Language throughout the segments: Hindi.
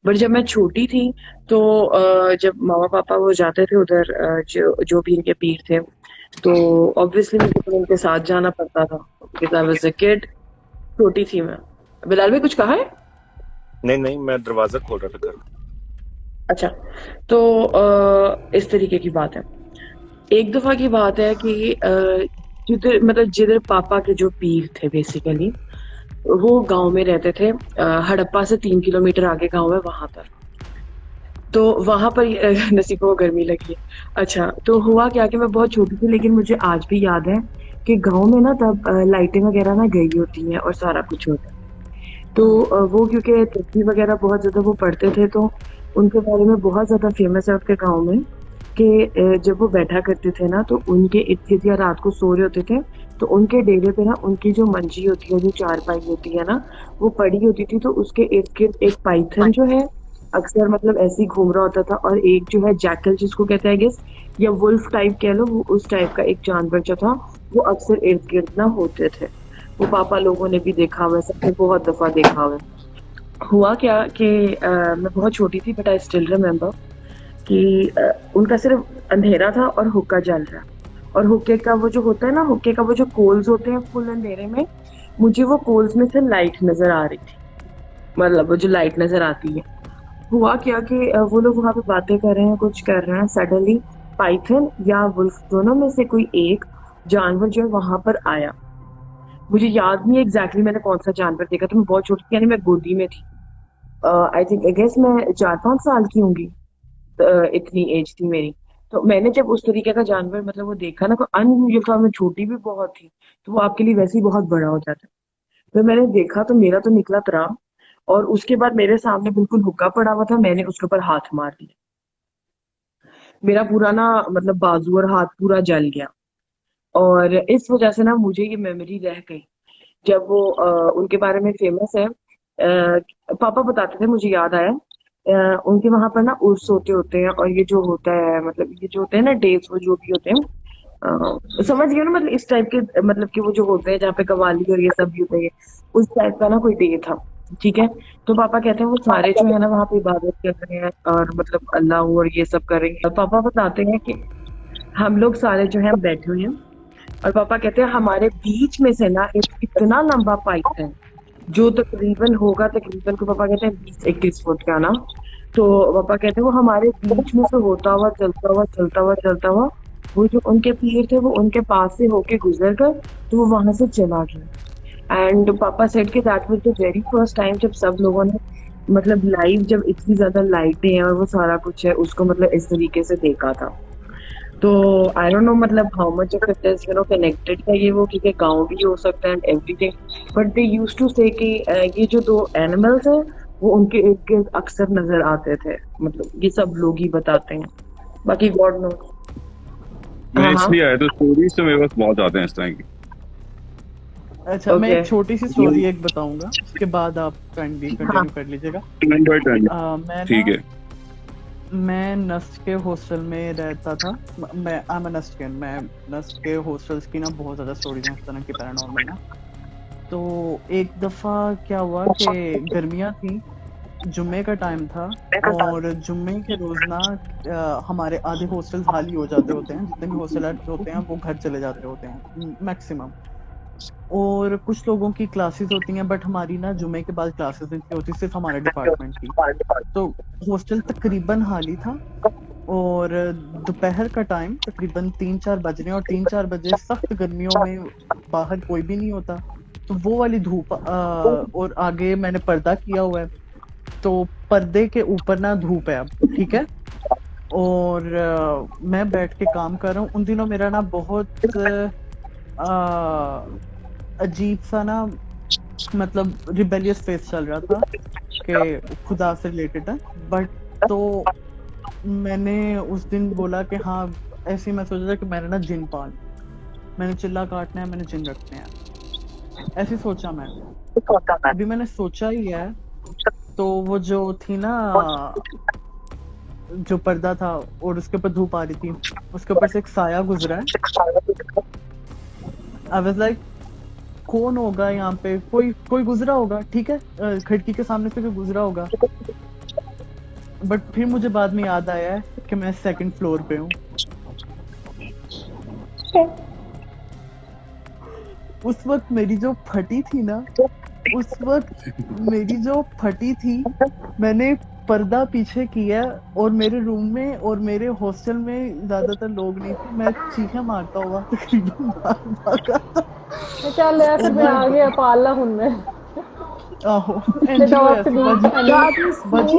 बट जब मैं छोटी थी तो जब मामा पापा वो जाते थे उधर, जो जो भी इनके पीर थे, तो ऑब्वियसली मुझे तो उनके साथ जाना पड़ता था because I was a kid. छोटी थी मैं। बिलाल भाई कुछ कहा है? नहीं नहीं, मैं दरवाजा खोल रहा था घर का। अच्छा। तो इस तरीके की बात है। एक दफा की बात है कि जिधर मतलब जिधर पापा के जो पीर थे बेसिकली, वो गांव में रहते थे। हड़प्पा से 3 किलोमीटर आगे गांव है वहां पर। तो वहां पर नसीब को गर्मी लगी है। अच्छा, तो हुआ क्या कि मैं बहुत छोटी थी लेकिन मुझे आज भी याद है कि गांव में ना तब लाइटें वगैरह ना गई होती हैं और सारा कुछ होता है। तो वो क्योंकि तस्वीर वगैरह बहुत ज्यादा वो पढ़ते थे, तो उनके बारे में बहुत ज्यादा फेमस है उनके गांव में कि जब वो बैठा करते थे ना तो उनके इर्द गिर्द या रात को सो रहे होते थे, तो उनके डेरे पे ना उनकी जो मंजी होती है, जो चारपाई होती है ना, वो पड़ी होती थी। तो उसके इर्द गिर्द एक पाइथन जो है अक्सर मतलब ऐसे ही घूम रहा होता था, और एक जो है जैकल जिसको कहते हैं गेस, या वुल्फ टाइप कह लो, वो उस टाइप का एक जानवर जो था वो अक्सर इर्द गिर्द ना होते थे। वो पापा लोगों ने भी देखा हुआ है, सबने बहुत दफा देखा हुआ है। हुआ क्या कि मैं बहुत छोटी थी बट आई स्टिल रिमेम्बर कि उनका सिर्फ अंधेरा था और हुक्का जल रहा। और हुक्के का वो जो होता है ना, हुक्के का वो जो कोल्स होते हैं फुल अंधेरे में, मुझे वो कोल्स में से लाइट नजर आ रही थी। मतलब वो जो लाइट नजर आती है। हुआ क्या कि वो लोग वहां पे बातें कर रहे हैं, कुछ कर रहे हैं, सडनली पाइथन या वुल्फ दोनों में से कोई एक जानवर जो है वहां पर आया। मुझे याद नहीं एग्जैक्टली मैंने कौन सा जानवर देखा था, मैं बहुत छोटी थी, यानी मैं गोदी में थी। आई थिंक आई गेस मैं 4-5 साल की होंगी। इतनी एज थी मेरी। तो मैंने जब उस तरीके का जानवर मतलब वो देखा ना, तो अनयूजुअल था, मैं छोटी भी बहुत थी, तो वो आपके लिए वैसे ही बहुत बड़ा हो जाता है। तो मैंने देखा तो मेरा तो निकला त्राम। और उसके बाद मेरे सामने बिल्कुल हुक्का पड़ा हुआ था, मैंने उसके ऊपर हाथ मार दिया। मेरा पूरा ना मतलब बाजू और हाथ पूरा जल गया। और इस वजह से ना मुझे ये मेमोरी रह गई। जब वो उनके बारे में फेमस है, पापा बताते थे, मुझे याद आया। उनके वहां पर ना उर्स होते हैं, और ये जो होता है मतलब ये जो होते हैं ना डेज, वो जो भी होते हैं, समझ गए ना, मतलब इस टाइप के, मतलब कि वो जो होते हैं जहाँ पे कव्वाली और ये सब भी होते हैं, उस टाइप का ना कोई डे था। ठीक है। तो पापा कहते हैं वो सारे जो है ना वहाँ पे इबादत कर रहे हैं और मतलब अल्लाह और ये सब करेंगे। पापा बताते हैं कि हम लोग सारे जो है बैठे हुए हैं, और पापा कहते हैं हमारे बीच में से ना एक इतना लंबा पाइप है, जो तकरीबन होगा, तकरीबन को पापा कहते हैं 20-21 फुट का ना। तो पापा कहते हैं वो हमारे बीच में से होता हुआ चलता हुआ चलता हुआ चलता हुआ, वो जो उनके पीर थे वो उनके पास से होके गुजर कर, तो वो वहां से चला गया। एंड पापा सेड कि that was the very first time जब सब लोगों ने मतलब लाइव, जब इतनी ज्यादा लाइटें हैं और वो सारा कुछ है उसको मतलब इस तरीके से देखा था। तो आई डोंट नो मतलब how much of it is connected है ये वो, क्योंकि गांव भी हो सकता है and everything. But they used to say कि ये जो दो एनिमल्स हैं वो उनके इर्द गिर्द अक्सर नजर आते थे, मतलब ये सब लोग ही बताते हैं, बाकी गॉड नोस। मैं हाँ हाँ। इसलिए आया तो स्टोरीज तो मेरे पास बहुत आते हैं इस तरह की। अच्छा, मैं ओके। एक छोटी सी स्टोरी एक बताऊंगा, उसके बाद आप काइंडली हाँ। कंटिन्यू कर लीजिएगा। Trend by trend. मैं ठीक ना है। मैं नस्ट के हॉस्टल में रहता था। मैं आई एम नस्ट के मैं नस्ट के हॉस्टल्स की ना बहुत ज़्यादा स्टोरीज हैं इस तरह की पैरानॉर्मल ना। तो एक दफ़ा क्या हुआ कि गर्मियाँ थी, जुम्मे का टाइम था, और जुम्मे के रोज़ ना हमारे आधे हॉस्टल्स खाली हो जाते होते हैं, जितने भी हॉस्टल होते हैं वो घर चले जाते होते हैं मैक्सिमम। और कुछ लोगों की क्लासेस होती हैं, बट हमारी ना जुम्मे के बाद क्लासेस नहीं होती, सिर्फ हमारे डिपार्टमेंट की। तो हॉस्टल तकरीबन खाली था, और दोपहर का टाइम तकरीबन 3-4 बज रहे हैं, और 3-4 बजे सख्त गर्मियों में बाहर कोई भी नहीं होता। तो वो वाली धूप, और आगे मैंने पर्दा किया हुआ है, तो पर्दे के ऊपर ना धूप है अब, ठीक है। और मैं बैठ के काम कर रहा हूँ। उन दिनों मेरा ना बहुत अजीब सा ना, मतलब रिबेलियस फेस चल रहा था कि खुदा से रिलेटेड है। बट तो मैंने उस दिन बोला कि हाँ, ऐसे ही मैं सोचा था कि मैंने ना जिन पाल, मैंने चिल्ला काटना है, मैंने जिन रखने हैं, ऐसे सोचा मैंने। अभी मैंने सोचा ही है, तो वो जो थी ना, जो पर्दा था और उसके ऊपर धूप आ रही थी, उसके ऊपर से एक साया गुजरा है। आई वाज लाइक, कौन होगा यहाँ पे, कोई कोई गुजरा होगा, ठीक है, खिड़की के सामने से कोई गुजरा होगा। बट फिर मुझे बाद में याद आया है कि मैं सेकंड फ्लोर पे हूँ। उस वक्त मेरी जो फटी थी ना, मैंने पर्दा पीछे किया और मेरे रूम में और मेरे हॉस्टल में ज्यादातर लोग नहीं थे, मैं चीखें मारता हुआ तकरीबन भागा था। ਚੱਲ ਐ ਫਿਰ ਮੈਂ ਆ ਗਿਆ ਪਾਲ ਲਾ ਹੁਣ ਮੈਂ आहो Adopt me. बाजी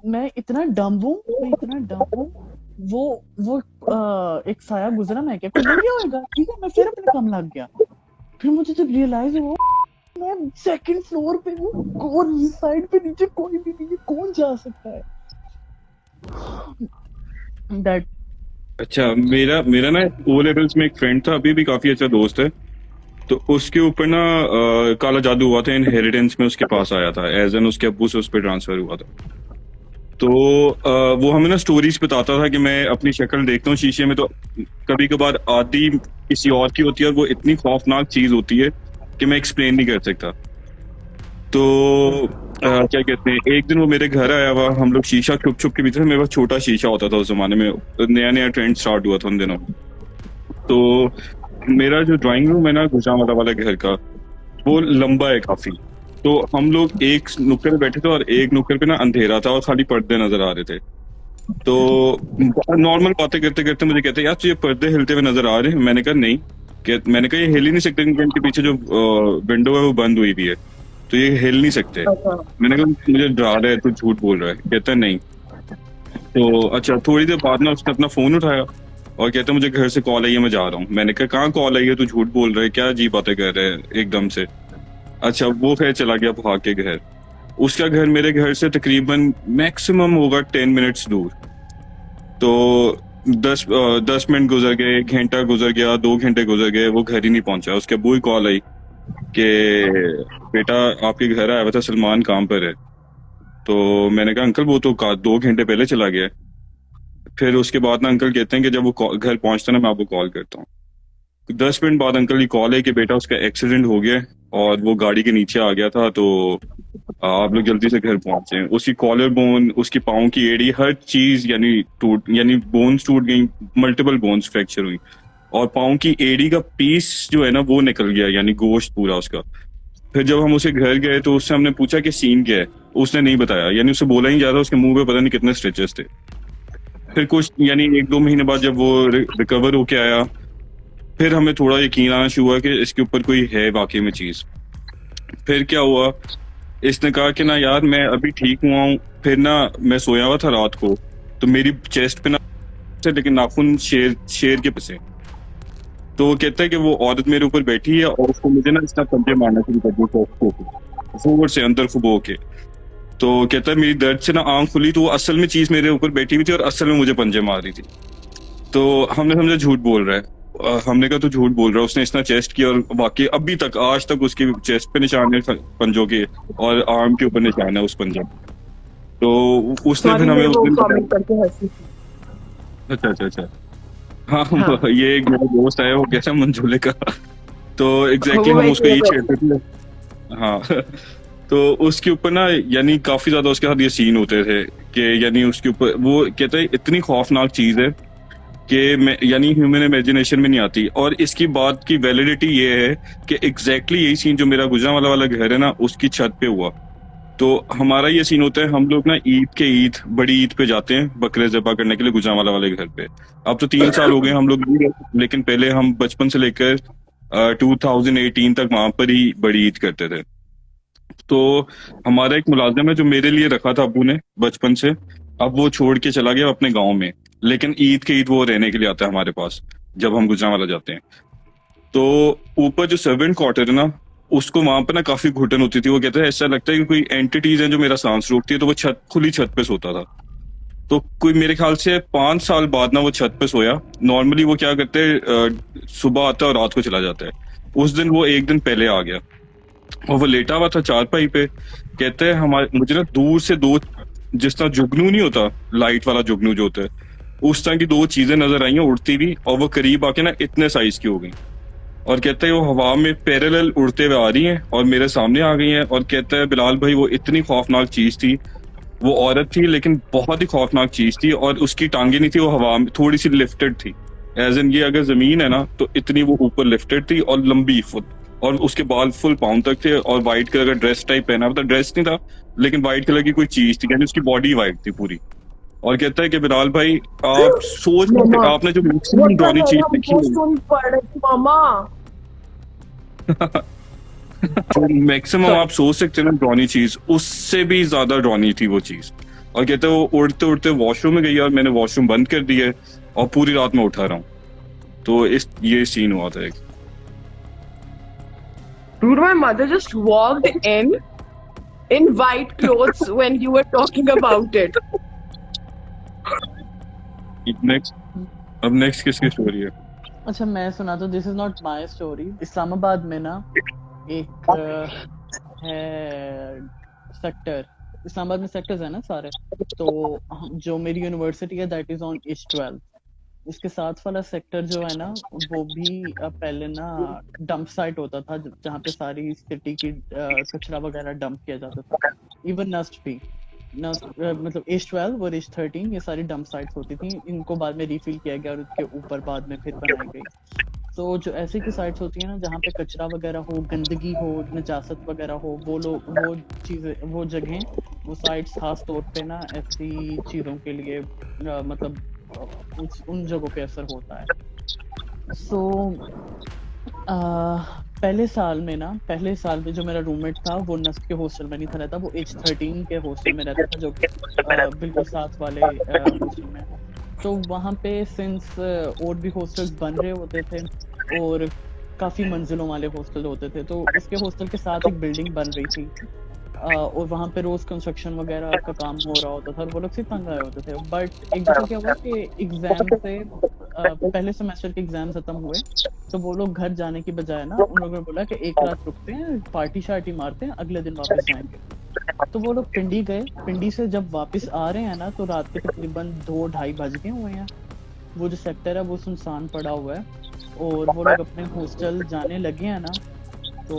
मैं इतना डम्ब हूँ, वो एक साया गुजरा, मैं क्या कुछ नहीं होएगा, ठीक है, मैं फिर अपने काम लग गया। फिर मुझे जब रियलाइज हुआ मैं सेकंड फ्लोर पे हूँ, कौन इस साइड पे नीचे कोई भी नहीं है, कौन जा सकता है। दैट अच्छा, मेरा ना ओ लेवल्स में एक फ्रेंड था, अभी भी काफी अच्छा दोस्त है। तो उसके ऊपर ना काला जादू हुआ था, इनहेरिटेंस में उसके पास आया था, एज एन उसके अब्बू से उस पर ट्रांसफर हुआ था। तो वो हमें ना स्टोरीज बताता था कि मैं अपनी शक्ल देखता हूँ शीशे में, तो कभी कभार आती किसी और की होती है और वो इतनी खौफनाक चीज होती है कि मैं एक्सप्लेन नहीं कर सकता। तो क्या कहते हैं, एक दिन वो मेरे घर आया हुआ, हम लोग शीशा छुप छुप के पीछे, मेरे पास छोटा शीशा होता था उस जमाने में, नया नया ट्रेंड स्टार्ट हुआ था उन दिनों। तो मेरा जो ड्राइंग रूम है ना गुजरांवाला वाले घर का, वो लंबा है काफी। तो हम लोग एक नुक्कड़ पे बैठे थे और एक नुक्कड़ पे ना अंधेरा था और खाली पर्दे नजर आ रहे थे। तो नॉर्मल बातें करते करते मुझे कहते यार तुझे पर्दे हिलते हुए नजर आ रहे हैं। मैंने कहा नहीं, मैंने कहा ये हिल ही नहीं सकते क्योंकि इनके पीछे जो विंडो है वो बंद हुई भी है, तो ये हिल नहीं सकते। मैंने कहा मुझे डरा रहा है, तू झूठ बोल रहा है। कहता है नहीं। तो अच्छा, थोड़ी देर बाद ना उसने अपना फोन उठाया और कहते मुझे घर से कॉल आई है, मैं जा रहा हूँ। मैंने कहा कहाँ कॉल आई है, तू झूठ बोल रहा है, क्या अजीब बातें कर रहे हैं एकदम से। अच्छा, वो फिर चला गया भाग के घर। उसका घर मेरे घर से तकरीबन मैक्सिमम होगा 10 मिनट्स दूर। तो 10 मिनट गुजर गए, 1 घंटा गुजर गया, 2 घंटे गुजर गए, वो घर ही नहीं पहुंचा। उसके अब्बू की कॉल आई कि बेटा आपके घर आया हुआ था, सलमान काम पर है। तो मैंने कहा अंकल वो तो 2 घंटे पहले चला गया। फिर उसके बाद ना अंकल कहते हैं कि जब वो घर पहुंचता ना मैं आपको कॉल करता हूँ। 10 मिनट बाद अंकल की कॉल है कि बेटा उसका एक्सीडेंट हो गया और वो गाड़ी के नीचे आ गया था, तो आप लोग जल्दी से घर पहुंचे। उसकी कॉलर बोन, उसकी पाँव की एड़ी, हर चीज यानी बोन्स टूट गई, मल्टीपल बोन्स फ्रैक्चर हुई और पाँव की एड़ी का पीस जो है ना वो निकल गया, यानी गोश्त पूरा उसका। फिर जब हम उसे घर गए तो उससे हमने पूछा कि सीन क्या है, उसने नहीं बताया, यानी उसे बोला ही ज्यादा, उसके मुंह पे पता नहीं कितने स्टिचेस थे। फिर कुछ यानी 1-2 महीने बाद जब वो रिकवर होके आया, फिर हमें थोड़ा यकीन आना शुरू हुआ कि इसके ऊपर कोई है वाकई में चीज। फिर क्या हुआ, इसने कहा कि ना यार मैं अभी ठीक हुआ हूँ। फिर ना मैं सोया हुआ था रात को, तो मेरी चेस्ट पे ना लेकिन नाखून शेर के पसे। तो वो कहता है कि वो औरत मेरे ऊपर बैठी है और उसको मुझे ना इतना पंजे मारना शुरू कर दिया जोर से अंदर खुबो के। तो कहता है मेरी दर्द से ना आंख खुली, तो वो असल में चीज मेरे ऊपर बैठी हुई थी और असल में मुझे पंजे मार रही थी। तो हमने समझा झूठ बोल रहा है। हमने कहा तो झूठ बोल रहा है। उसने इतना चेस्ट किया और बाकी अभी तक आज तक उसकी चेस्ट पे निशान है पंजों के और आर्म के ऊपर निशान है उस पंजे। तो उसने फिर हमें अच्छा हाँ, ये एक मेरा दोस्त है, वो कैसा मंजूले का, तो एग्जैक्टली हम उसको यही छेड़ते थे। हाँ तो उसके ऊपर ना यानी काफी ज्यादा उसके साथ ये सीन होते थे कि यानी उसके ऊपर वो कहता है इतनी खौफनाक चीज है कि यानी ह्यूमन इमेजिनेशन में नहीं आती। और इसकी बात की वैलिडिटी ये है कि एग्जैक्टली यही सीन जो मेरा गुजरांवाला वाला घर है ना उसकी छत पे हुआ। तो हमारा ये सीन होता है, हम लोग ना ईद बड़ी ईद पे जाते हैं बकरे ज़बह करने के लिए गुजरांवाला वाले घर पे। अब तो 3 साल हो गए हम लोग, लेकिन पहले हम बचपन से लेकर 2018 तक वहां पर ही बड़ी ईद करते थे। तो हमारा एक मुलाजिम है जो मेरे लिए रखा था अब्बू ने बचपन से, अब वो छोड़ के चला गया अपने गाँव में, लेकिन ईद के ईद वो रहने के लिए आता है हमारे पास जब हम गुजरांवाला जाते हैं। तो ऊपर जो सर्वेंट क्वार्टर है ना, उसको वहां पर ना काफी घुटन होती थी। वो कहता है ऐसा लगता है कि कोई एंटिटीज है जो मेरा सांस रोकती है। तो वो खुली छत पे सोता था। तो कोई मेरे ख्याल से 5 साल बाद ना वो छत पे सोया। नॉर्मली वो क्या करते हैं, सुबह आता है और रात को चला जाता है। उस दिन वो एक दिन पहले आ गया और वो लेटा हुआ था चारपाई पे। कहते हैं मुझे ना दूर से 2 जिस तरह जुगनू नहीं होता, लाइट वाला जुगनू जो होता है, उस तरह की 2 चीजें नजर आई हैं उड़ती हुई, और वो करीब आके ना इतने साइज की हो गई और कहता है वो हवा में पैरेलल उड़ते हुए आ रही हैं और मेरे सामने आ गई हैं। और कहता है बिलाल भाई वो इतनी खौफनाक चीज थी, वो औरत थी लेकिन बहुत ही खौफनाक चीज थी, और उसकी टांगे नहीं थी, वो हवा में थोड़ी सी लिफ्टेड थी, एज इन ये अगर जमीन है ना तो इतनी वो ऊपर लिफ्टेड थी और लंबी फुल, और उसके बाल फुल पाँव तक थे, और व्हाइट कलर का ड्रेस टाइप पहना, मतलब ड्रेस नहीं था लेकिन व्हाइट कलर की कोई चीज थी, यानी उसकी बॉडी व्हाइट थी पूरी। और कहता है कि बिलाल भाई आप सोच नहीं सकते, मामा, आपने जो मैक्सिमम ड्रॉनी चीज देखी वो है, सुन पड़े मामा। जो मैक्सिमम आप सोच सकते हैं ना ड्रॉनी चीज, उससे भी ज्यादा ड्रॉनी थी वो चीज। और कहते हैं वो उड़ते उड़ते वॉशरूम में गई और मैंने वॉशरूम बंद कर दिया और पूरी रात में उठा रहा हूँ। तो ये सीन हुआ था एक। Dude, my mother just walked in white clothes when you were talking about it. अब नेक्स्ट किसकी स्टोरी है? अच्छा मैं सुना तो this is not my story. Islamabad में ना एक है सेक्टर, इस्लामाबाद में सेक्टर्स है ना सारे, तो जो मेरी यूनिवर्सिटी है दैट इज ऑन H12। उसके साथ वाला सेक्टर जो है ना वो भी पहले ना डंप साइट होता था जहाँ पे सारी सिटी की कचरा वगैरह डंप किया जाता था। इवन नस्ट भी मतलब H12 और H13 ये सारी डंप साइट्स होती थी। इनको बाद में रिफिल किया गया और उसके ऊपर बाद में फिर बनाई गई। तो जो ऐसी की साइट्स होती है ना जहाँ पे कचरा वगैरह हो, गंदगी हो, नजासत वगैरह हो, वो चीजें, वो जगहें, वो साइट्स खास तौर पे ना ऐसी चीजों के लिए मतलब उन जगहों पे असर होता है। सो पहले साल में जो मेरा रूममेट था वो नस्क के हॉस्टल में नहीं था रहता, वो H13 के हॉस्टल में रहता था जो बिल्कुल साथ वाले हॉस्टल में। तो वहाँ पे सिंस और भी हॉस्टल्स बन रहे होते थे और काफ़ी मंजिलों वाले हॉस्टल होते थे, तो उसके हॉस्टल के साथ एक बिल्डिंग बन रही थी और वहाँ पे रोज कंस्ट्रक्शन वगैरह का काम हो रहा होता था और वो लोग सिर्फ तंग आए होते थे। बट एक दफा क्या हुआ कि एग्जाम से पहले सेमेस्टर के एग्जाम खत्म हुए तो वो लोग घर जाने की बजाय ना उन लोगों ने बोला कि एक रात रुकते हैं, पार्टी शार्टी मारते हैं, अगले दिन वापस जाएंगे। तो वो लोग पिंडी गए। पिंडी से जब वापस आ रहे हैं ना तो रात के तकरीबन 2-2:30 बज गए हुए हैं। वो जो सेक्टर है वो सुनसान पड़ा हुआ है और वो लोग अपने हॉस्टल जाने लगे हैं ना तो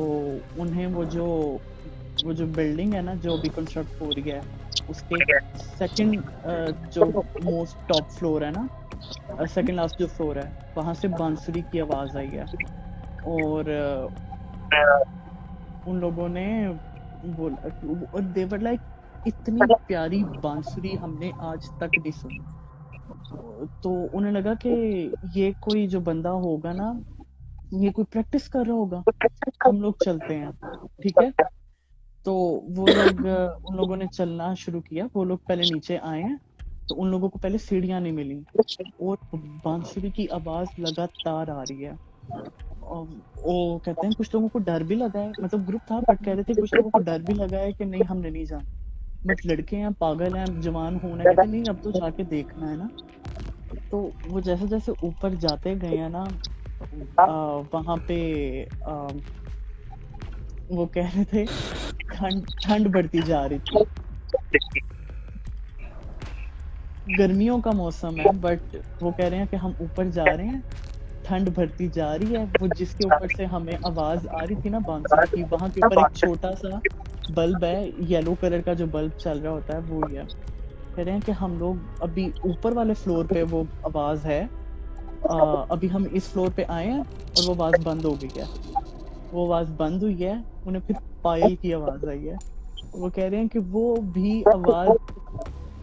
उन्हें वो जो बिल्डिंग है ना जो अभी कंस्ट्रक्ट हो रही है उसके सेकंड जो मोस्ट टॉप फ्लोर है ना, सेकंड लास्ट जो फ्लोर है वहां से बांसुरी की आवाज आई है और उन लोगों ने बोला, दे वर लाइक इतनी प्यारी बांसुरी हमने आज तक नहीं सुनी। तो उन्हें लगा कि ये कोई जो बंदा होगा ना ये कोई प्रैक्टिस कर रहा होगा, हम लोग चलते हैं, ठीक है। तो वो लोग उन लोगों ने चलना शुरू किया। वो लोग पहले नीचे आए हैं तो उन लोगों को पहले सीढ़ियां नहीं मिली और बांसुरी की आवाज लगातार आ रही है। और वो कहते हैं कुछ लोगों को डर भी लगा है, मतलब ग्रुप था बट कह रहे थे कुछ लोगों को डर भी लगा है कि नहीं हमने नहीं जाना, बट लड़के हैं, पागल हैं, जवान होना, कहते नहीं अब तो जाके देखना है ना। तो वो जैसे जैसे ऊपर जाते गए हैं ना वहां पे वो कह रहे थे ठंड बढ़ती जा रही थी। गर्मियों का मौसम है बट वो कह रहे हैं कि हम ऊपर जा रहे हैं, ठंड बढ़ती जा रही है। वो जिसके ऊपर से हमें आवाज आ रही थी ना बांसुरी की, वहां के ऊपर एक छोटा सा बल्ब है, येलो कलर का जो बल्ब चल रहा होता है वो ही है। कह रहे हैं कि हम लोग अभी ऊपर वाले फ्लोर पे वो आवाज है, अभी हम इस फ्लोर पे आए हैं और वो आवाज बंद हो गई है। वो आवाज बंद हुई है, उन्हें फिर पायल की आवाज आई है। वो कह रहे हैं कि वो भी आवाज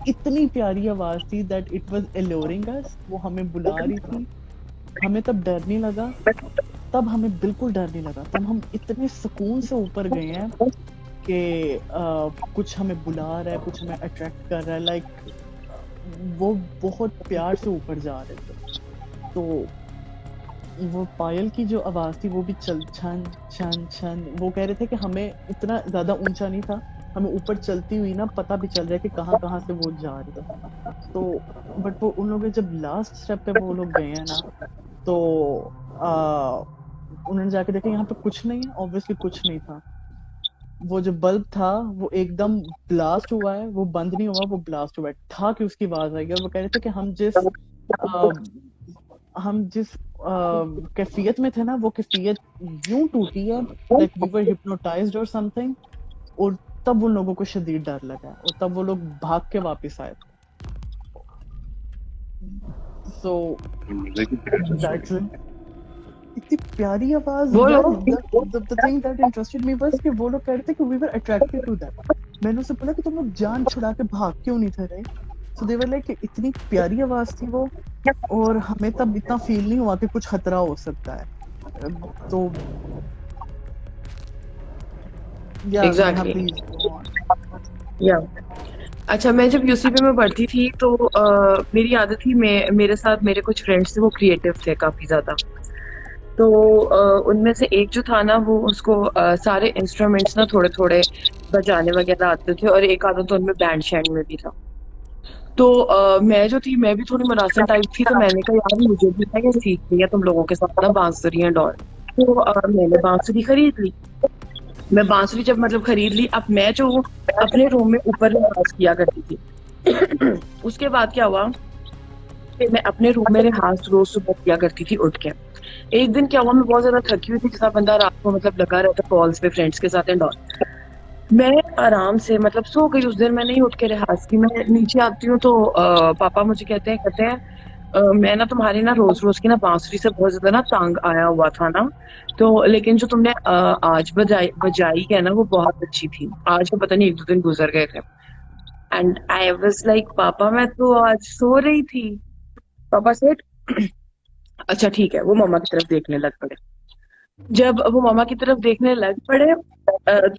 इतनी प्यारी आवाज थी दैट इट वाज एलोरिंग अस, वो हमें बुला रही थी। हमें तब डर नहीं लगा, तब हमें बिल्कुल डर नहीं लगा, तब हम इतने सुकून से ऊपर गए हैं कि कुछ हमें बुला रहा है, कुछ हमें अट्रैक्ट कर रहा है, लाइक वो बहुत प्यार से ऊपर जा रहे थे। तो वो पायल की जो आवाज थी वो भी चल छन छन छन, वो कह रहे थे कि हमें इतना ज्यादा ऊंचा नहीं था, हमें ऊपर चलती हुई ना पता भी चल रहा है कि कहाँ कहाँ से वो जा रही है। तो बट वो उन लोगों जब लास्ट स्टेप पे वो लोग गए हैं ना तो उन्होंने जाके देखा यहाँ पे कुछ नहीं है, ऑब्वियसली कुछ नहीं था। वो जो बल्ब था वो एकदम ब्लास्ट हुआ है, वो बंद नहीं हुआ, वो ब्लास्ट हुआ है था कि उसकी आवाज आई। और वो कह रहे थे कि हम जिस कैफियत में थे ना, वो कैफियत यूं टूटी है, लाइक वी वर हिप्नोटाइज्ड और समथिंग, और तब उन लोगों को शदीद डर लगा और तब वो लोग भाग के वापस आए। सो दैट्स इतनी प्यारी आवाज वो यार। लोग the thing that interested me was कि वो लोग कह रहे थे कि we were attracted to that। मैंने उससे बोला कि तुम लोग जान छुड़ा के भाग क्यों नहीं थे रहे। so they were like कि इतनी प्यारी आवाज थी वो, और हमें तब इतना फील नहीं हुआ कि कुछ खतरा हो सकता है। तो yeah, Exactly. please go on। या अच्छा, मैं जब यूसीपी में पढ़ती थी तो मेरी आदत थी, मेरे साथ मेरे कुछ फ्रेंड्स थे, वो क्रिएटिव थे काफी ज्यादा। तो उनमें से एक जो था ना, वो उसको सारे इंस्ट्रूमेंट्स ना थोड़े थोड़े बजाने वगैरह आते थे, और एक आदत तो उनमें बैंड शैंड में भी था। तो मैं जो थी, मैं भी थोड़ी मरासन टाइप थी, तो मैंने कहा यार मुझे भी ना ये सीख रही है तुम लोगों के साथ ना बांसुरी एंड ऑल। तो मैंने बांसुरी खरीद ली। मैं बांसुरी जब मतलब खरीद ली, अब मैं जो अपने रूम में ऊपर रियाज किया करती थी उसके बाद क्या हुआ कि मैं अपने रूम में रियाज रोज सुबह किया करती थी उठ के। एक दिन क्या हुआ, मैं बहुत ज्यादा थकी हुई थी, जैसा बंदा रात को मतलब लगा रहता कॉल्स पे फ्रेंड्स के साथ एंड ऑल। मैं आराम से मतलब सो गई। उस दिन मैं नहीं उठ के रियाज की। मैं नीचे आती हूँ तो पापा मुझे कहते हैं मैं ना तुम्हारी ना रोज रोज की ना बांसुरी से बहुत ज्यादा ना तंग आया हुआ था ना, तो लेकिन जो तुमने आज बजाई है ना वो बहुत अच्छी थी। आज तो पता नहीं 1-2 दिन गुजर गए थे। एंड आई वाज लाइक पापा मैं तो आज सो रही थी। पापा से अच्छा ठीक है, वो मम्मा की तरफ देखने लग पड़े। जब वो मामा की तरफ देखने लग पड़े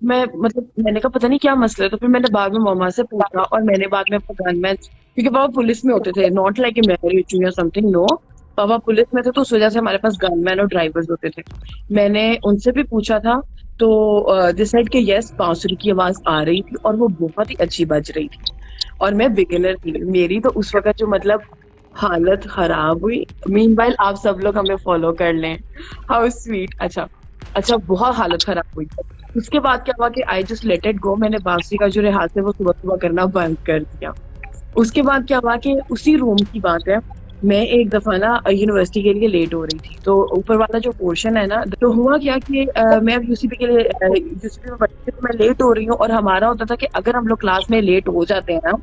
मैं मतलब मैंने कहा पता नहीं क्या मसला है। तो फिर मैंने बाद में मामा से पूछा, और मैंने बाद में अपना गनमैन, क्योंकि पापा पुलिस में होते थे, नॉट लाइक ए मैरिड या समथिंग, नो, पापा पुलिस में थे, तो उस वजह से हमारे पास गनमैन और ड्राइवर्स होते थे। मैंने उनसे भी पूछा था, तो दिस साइड के यस बांसुरी की आवाज आ रही थी और वो बहुत ही अच्छी बज रही थी। और मैं बिगिनर थी, मेरी तो उस वक्त जो मतलब हालत खराब हुई। मीनवाइल आप सब लोग हमें फॉलो कर लें, हाउ स्वीट। अच्छा बहुत हालत खराब हुई। उसके बाद क्या हुआ कि I just let it go. मैंने बांसुरी का जो रियाज है वो सुबह सुबह करना बंद कर दिया। उसके बाद क्या हुआ कि उसी रूम की बात है, मैं एक दफा ना यूनिवर्सिटी के लिए लेट हो रही थी। तो ऊपर वाला जो पोर्शन है ना, तो हुआ क्या कि मैं अब यूसीपी के लिए यूसीपी में पढ़ती थी, तो मैं लेट हो रही हूँ। और हमारा होता था कि अगर हम लोग क्लास में लेट हो जाते हैं ना,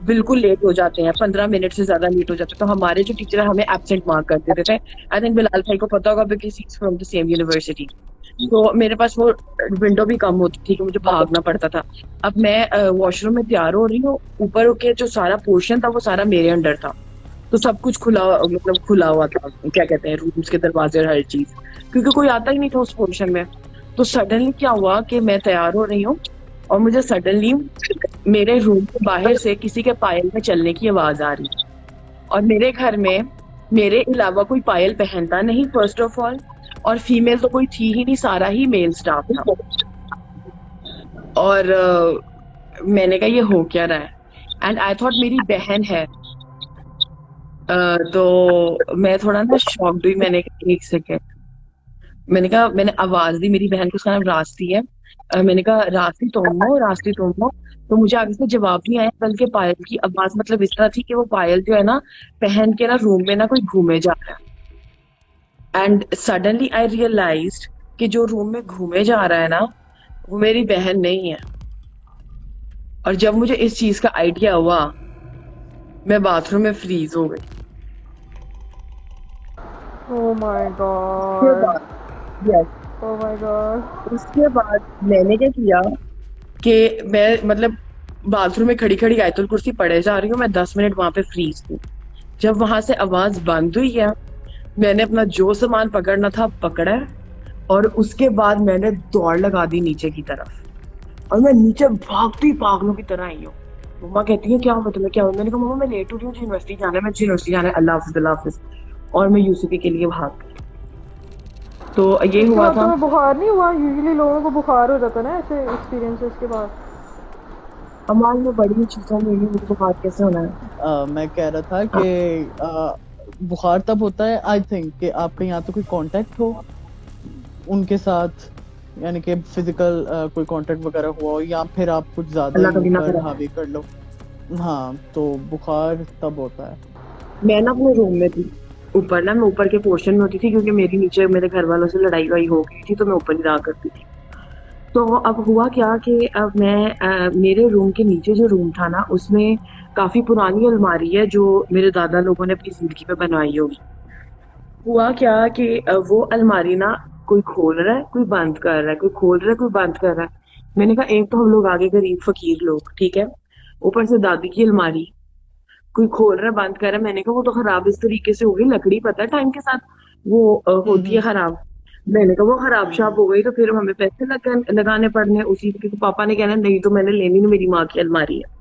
बिल्कुल लेट हो जाते हैं, 15 मिनट से ज्यादा लेट हो जाते हैं, तो हमारे जो टीचर है हमें एब्सेंट मार्क कर देते थे। आई थिंक बिलाल भाई को पता होगा because he is from the same university. तो मेरे पास वो विंडो भी कम होती थी कि मुझे भागना पड़ता था। अब मैं वॉशरूम में तैयार हो रही हूँ, ऊपर के जो सारा पोर्शन था वो सारा मेरे अंडर था, तो सब कुछ खुला मतलब खुला हुआ था, क्या कहते हैं रूम्स के दरवाजे और हर चीज, क्योंकि कोई आता ही नहीं था उस पोर्शन में। तो सडनली क्या हुआ कि मैं तैयार हो रही हूँ और मुझे सडनली मेरे रूम के बाहर से किसी के पायल में चलने की आवाज आ रही। और मेरे घर में मेरे अलावा कोई पायल पहनता नहीं फर्स्ट ऑफ ऑल, और फीमेल तो कोई थी ही नहीं, सारा ही मेल स्टाफ था। और मैंने कहा ये हो क्या रहा है, एंड आई थॉट मेरी बहन है। तो मैं थोड़ा ना शॉक्ड हुई। मैंने कहा एक सेकेंड, मैंने कहा, मैंने आवाज दी मेरी बहन को, उसका नाम रास्ती है। मैंने कहा रास्ती तुम हो। तो मुझे आगे से जवाब नहीं आया, बल्कि पायल की आवाज मतलब इस तरह थी कि वो पायल जो है ना पहन के ना रूम में ना कोई घूमे जा रहा है। एंड सडनली आई रियलाइज्ड कि जो रूम में घूमे जा रहा है ना वो मेरी बहन नहीं है। और जब मुझे इस चीज का आइडिया हुआ, मैं बाथरूम में फ्रीज हो गई। Oh my god. Yes. Oh my god. उसके बाद मैंने क्या किया कि मैं मतलब बाथरूम में खड़ी खड़ी आयतुल कुर्सी पढ़े जा रही हूँ, मैं 10 मिनट वहां पे फ्रीज थी। जब वहां से आवाज बंद हुई है, मैंने अपना जो सामान पकड़ना था पकड़ा, और उसके बाद मैंने दौड़ लगा दी नीचे की तरफ, और मैं नीचे भागती पागलों की तरह आई हूँ। मम्मा कहती है क्या हुआ तुम्हें, क्या हुआ? मैंने कहा मम्मा मैं लेट हो रही हूँ, यूनिवर्सिटी जाना है, मुझे यूनिवर्सिटी जाना है, अल्लाह हाफिज अल्लाह हाफिज। और मैं यूसीपी के लिए भाग गई। तो ये उसके हुआ बाद था। तुम्हें बुखार नहीं हुआ? यूजुअली लोगों को बुखार हो जाता है ना ऐसे एक्सपीरियंसेस के बाद। अमाल में बड़ी चीजों में मुझे बुखार कैसे होना है? मैं कह रहा था कि बुखार तब होता है आई थिंक कि आपके यहाँ तो कोई कांटेक्ट हो उनके साथ, यानी कि फिजिकल कोई कांटेक्ट वगैरह हुआ हो, या फिर आप कुछ ज्यादा अल्लाह ही कभी ना ऊपर करे। हावी कर लो। हाँ, तो बुखार तब होता है। मैं ना अपने रूम में थी, ऊपर ना, मैं ऊपर के पोर्शन में होती थी क्योंकि मेरी नीचे मेरे घर वालों से लड़ाई वड़ाई हो गई थी, तो मैं ऊपर ही रहा करती थी। तो अब हुआ क्या कि अब मैं मेरे रूम के नीचे जो रूम था ना, उसमें काफी पुरानी अलमारी है जो मेरे दादा लोगों ने अपनी जिंदगी में बनवाई होगी। हुआ क्या कि वो अलमारी ना कोई खोल रहा है, कोई बंद कर रहा है, कोई खोल रहा है, कोई बंद कर रहा है। मैंने कहा एक तो हम लोग आगे गरीब फकीर लोग, ठीक है, ऊपर से दादी की अलमारी, कोई खोल रहा है बंद कर रहा है। मैंने कहा वो तो खराब इस तरीके से हो गई, लकड़ी पता है टाइम के साथ वो होती है हम्म खराब। मैंने कहा वो खराब शाप हम्म हो गई तो फिर हमें पैसे लगाने पड़ने उसी, क्योंकि पापा ने कहना नहीं तो मैंने लेनी नहीं, मेरी माँ की अलमारी है।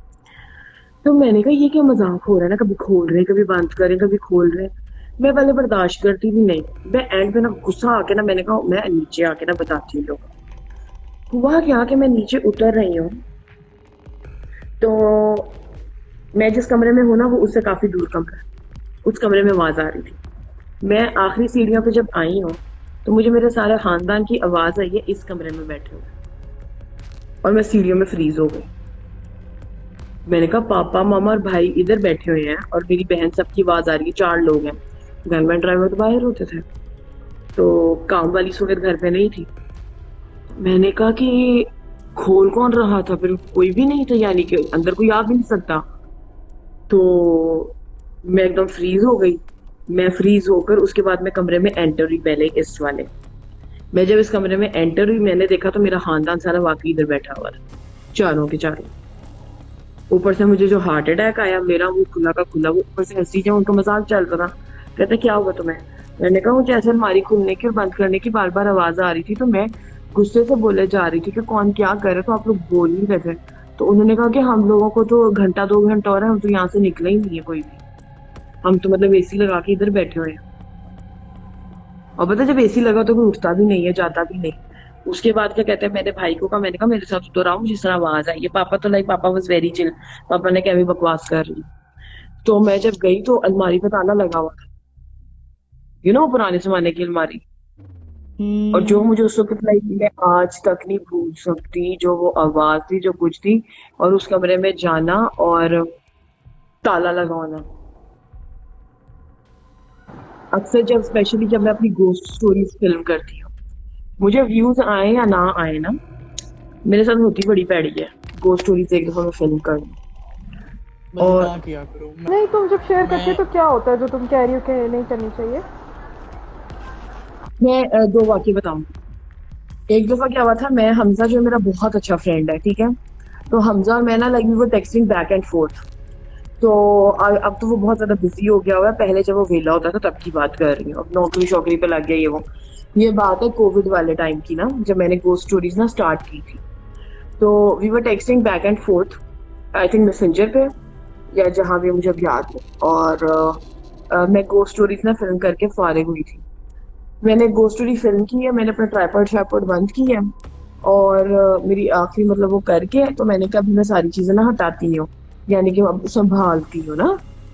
तो मैंने कहा ये क्या मजाक हो रहा है ना, कभी खोल रहे हैं कभी बंद करें कभी खोल रहे हैं। मैं पहले बर्दाश्त करती भी नहीं, मैं एंड में ना गुस्सा आके ना मैंने कहा मैं नीचे आके ना बताती हूँ लोगों को। हुआ क्या कि मैं नीचे उतर रही हूँ, तो मैं जिस कमरे में हूं ना वो उससे काफी दूर कमरा है, उस कमरे में आवाज आ रही थी। मैं आखिरी सीढ़ियों पे जब आई हूँ तो मुझे मेरे सारे खानदान की आवाज आई है इस कमरे में बैठे हुए, और मैं सीढ़ियों में फ्रीज हो गई। मैंने कहा पापा मामा और भाई इधर बैठे हुए हैं और मेरी बहन, सबकी आवाज आ रही है, 4 लोग हैं। गनमैन ड्राइवर तो बाहर होते थे, तो काम वाली इस वक्त घर पे नहीं थी। मैंने कहा कि खोल कौन रहा था, फिर कोई भी नहीं था, यानी कि अंदर कोई आ भी नहीं सकता। तो मैं एकदम फ्रीज हो गई। मैं फ्रीज होकर उसके बाद मैं कमरे में एंटर हुई, पहले इस वाले। मैं जब इस कमरे में एंटर हुई मैंने देखा तो मेरा खानदान सारा वाकई इधर बैठा हुआ था, चारों के चारों। ऊपर से मुझे जो हार्ट अटैक आया, मेरा मुंह खुला का खुला, वो ऊपर से हंसी जाए, उनका मजाक चल रहा था। कहते क्या हुआ तुम्हें? मैंने कहा मुझे ऐसे अलमारी खुलने की और बंद करने की बार बार आवाज आ रही थी, तो मैं गुस्से से बोले जा रही थी कि कौन क्या करे, तो आप लोग बोल नहीं रहे थे। तो उन्होंने कहा कि हम लोगों को तो घंटा 2 घंटा और है, हम तो यहाँ से निकले ही नहीं है कोई भी, हम तो मतलब एसी लगा के इधर बैठे हुए हैं। और पता है, जब एसी लगा तो कोई उठता भी नहीं है, जाता भी नहीं। उसके बाद क्या कहते हैं, मेरे भाई को कहा, मैंने कहा मेरे साथ उतर आओ, जिस तरह आवाज आई है। पापा तो लाइक पापा वाज वेरी चिल, पापा ने क्या भी बकवास कर रही। तो मैं जब गई तो अलमारी पे ताला लगा हुआ था, पुराने जमाने की अलमारी। और जो मुझे उस वक्त लाइक मैं आज तक नहीं भूल सकती, जो वो आवाज थी, जो कुछ थी, और उस कमरे में जाना और ताला लगाना। अक्सर जब स्पेशली जब मैं अपनी गोस्ट स्टोरीज फिल्म करती हूँ, मुझे व्यूज आए या ना आए ना, मेरे साथ होती बड़ी पैड़ी है गोस्ट स्टोरीज एक दफा मैं फिल्म कर लूं। मैं और ना किया करूँ नहीं, तुम जब शेयर करते हो मैं तो क्या होता है जो तुम कह रही हो कि नहीं करनी चाहिए? मैं 2 वाक्य बताऊंगी। एक दफा क्या हुआ था, मैं हमजा जो मेरा बहुत अच्छा फ्रेंड है, ठीक है, तो हमजा और मैं ना like we were texting back and forth. तो अब तो वो बहुत ज्यादा बिजी हो गया हुआ है, पहले जब वो वेला होता था तब की बात कर रही हूँ, अब नौकरी शौकरी पे लग गया ये वो। ये बात है कोविड वाले टाइम की ना, जब मैंने गोस्ट स्टोरीज ना स्टार्ट की थी। तो we were texting back and forth, I think messenger पे या जहां भी, मुझे अब याद है। और मैं गोस्ट स्टोरीज ना फिल्म करके फारिग हुई थी। मैंने गोस्ट स्टोरी फिल्म की है, मैंने अपना ट्राइपॉड शाइपॉड बंद की है, और मेरी आखिरी मतलब वो करके, तो मैंने कहा अभी मैं सारी चीजें ना हटाती हूँ, यानी कि अब संभालती हूँ ना,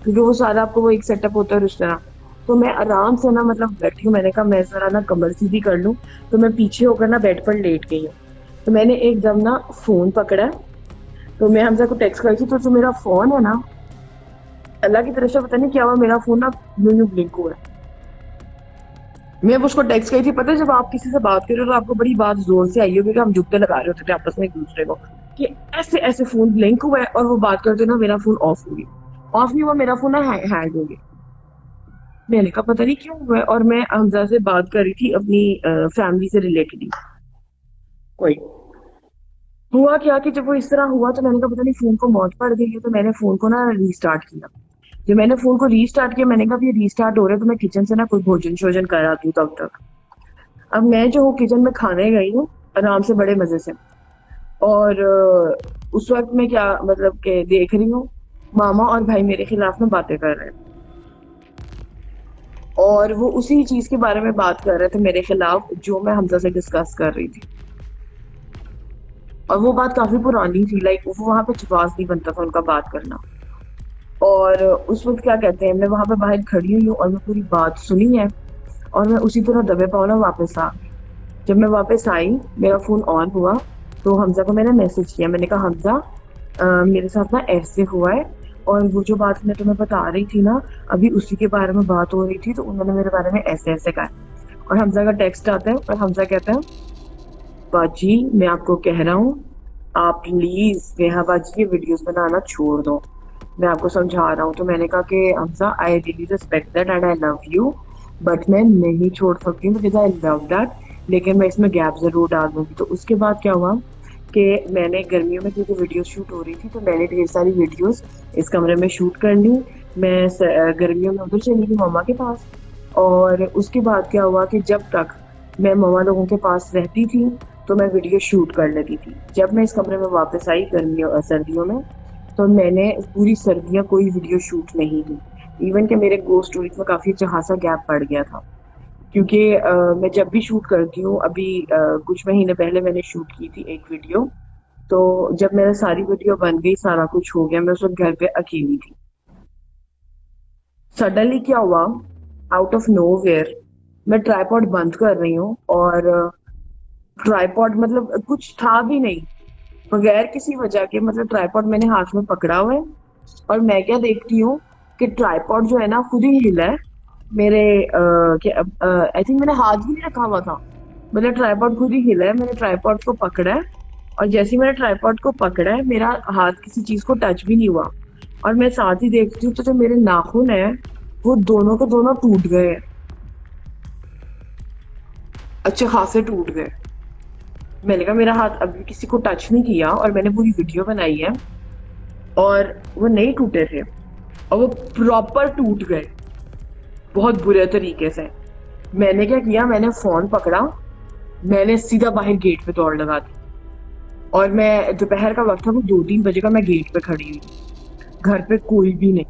क्योंकि वो सारा आपको वो एक सेटअप होता है उस तरह। तो मैं आराम से ना मतलब बैठी हूँ, मैंने कहा मैं जरा ना कमर सीधी कर लूँ, तो मैं पीछे होकर ना बेड पर लेट गई हूँ। तो मैंने एकदम ना फोन पकड़ा, तो मैं हमजा को टेक्स्ट करी थी, तो जो मेरा फोन है ना, अल्लाह की तरफ से पता नहीं क्या हुआ, मेरा फोन ना यूं यूं ब्लिंक हुआ है। मैं अब उसको टेक्स्ट करी थी, पता है जब आप किसी से बात कर रहे हो तो आपको बड़ी बात जोर से आई होगी कि हम जुगते लगा रहे होते थे आपस में एक दूसरे को, कि ऐसे ऐसे फोन ब्लिंक हुआ है, और वो बात करते ना मेरा फोन ऑफ हो गया। ऑफ नहीं हुआ, मेरा फोन ना हैंग हो गया। मैंने कहा पता नहीं क्यों हुआ है, और मैं हमजा से बात कर रही थी अपनी फैमिली से रिलेटेड ही कोई। हुआ क्या कि जब वो इस तरह हुआ तो मैंने कहा पता नहीं फोन को मौत पड़ गई है, तो मैंने फोन को ना रीस्टार्ट किया। जब मैंने फोन को रीस्टार्ट किया, मैंने कहा ये रीस्टार्ट हो रहा है तो मैं किचन से ना कोई भोजन शोजन कर आती हूँ तब तक। अब मैं जो हूँ किचन में खाने गई हूँ आराम से बड़े मजे से, और उस वक्त मैं क्या मतलब के देख रही हूँ, मामा और भाई मेरे खिलाफ में बातें कर रहे हैं, और वो उसी चीज के बारे में बात कर रहे थे मेरे खिलाफ जो मैं हमजा से डिस्कस कर रही थी। और वो बात काफी पुरानी थी, लाइक वो वहां पे जवाब नहीं बनता था उनका बात करना। और उस वक्त क्या कहते हैं, मैं वहां पे बाहर खड़ी हुई हूँ और मैं पूरी बात सुनी है, और मैं उसी तरह दबे पाँव ना वापस आ गई। जब मैं वापस आई, मेरा फोन ऑन हुआ, तो हमजा को मैंने मैसेज किया, मैंने कहा हमजा मेरे साथ ना ऐसे हुआ है, और वो जो बात मैं तुम्हें बता रही थी ना, अभी उसी के बारे में बात हो रही थी, तो उन्होंने मेरे बारे में ऐसे ऐसे कहा। और हमजा का टेक्स्ट आता है और हमजा कहता है, बाजी मैं आपको कह रहा हूँ, आप प्लीज नेहा बाजी ये वीडियोस बनाना छोड़ दो, मैं आपको समझा रहा हूँ। तो मैंने कहा कि Hamza I really respect that and I love you, but मैं नहीं छोड़ सकती हूँ बिकॉज आई लव दैट, लेकिन मैं इसमें गैप जरूर डाल दूंगी। तो उसके बाद क्या हुआ कि मैंने गर्मियों में क्योंकि वीडियो शूट हो रही थी, तो मैंने ढेर सारी वीडियोस इस कमरे में शूट कर ली। मैं गर्मियों में उधर चली गई मम्मा के पास। और उसके बाद क्या हुआ कि जब तक मैं मम्मा लोगों के पास रहती थी तो मैं वीडियो शूट कर लेती थी। जब मैं इस कमरे में वापस आई गर्मियों सर्दियों में, तो मैंने पूरी सर्दियां कोई वीडियो शूट नहीं की। इवन कि मेरे गो स्टोरीज में काफी अच्छा खासा गैप पड़ गया था, क्योंकि मैं जब भी शूट करती हूँ, अभी कुछ महीने पहले मैंने शूट की थी एक वीडियो, तो जब मेरा सारी वीडियो बन गई, सारा कुछ हो गया, मैं उस वक्त घर पे अकेली थी। सडनली क्या हुआ, आउट ऑफ नोवेयर मैं ट्राइपॉड बंद कर रही हूँ और ट्राइपॉड मतलब कुछ था भी नहीं, बगैर किसी वजह के, मतलब ट्राइपॉड मैंने हाथ में पकड़ा हुआ है और मैं क्या देखती हूँ कि ट्राइपॉड जो है ना खुद ही हिला है मेरे, आई थिंक मैंने हाथ भी नहीं रखा हुआ था, मतलब ट्राइपॉड खुद ही हिला है, मैंने ट्राइपॉड को पकड़ा है और जैसे ही मैंने ट्राइपॉड को पकड़ा है मेरा हाथ किसी चीज को टच भी नहीं हुआ, और मैं साथ ही देखती हूँ तो जो मेरे नाखून है वो दोनों के दोनों टूट गए, अच्छे खासे टूट गए। मैंने कहा मेरा हाथ अभी किसी को टच नहीं किया और मैंने पूरी वीडियो बनाई है और वो नहीं टूटे थे और वो प्रॉपर टूट गए बहुत बुरे तरीके से। मैंने क्या किया, मैंने फोन पकड़ा, मैंने सीधा बाहर गेट पे दौड़ लगा दी और मैं दोपहर का वक्त था, वो 2-3 बजे का, मैं गेट पे खड़ी हुई, घर पे कोई भी नहीं,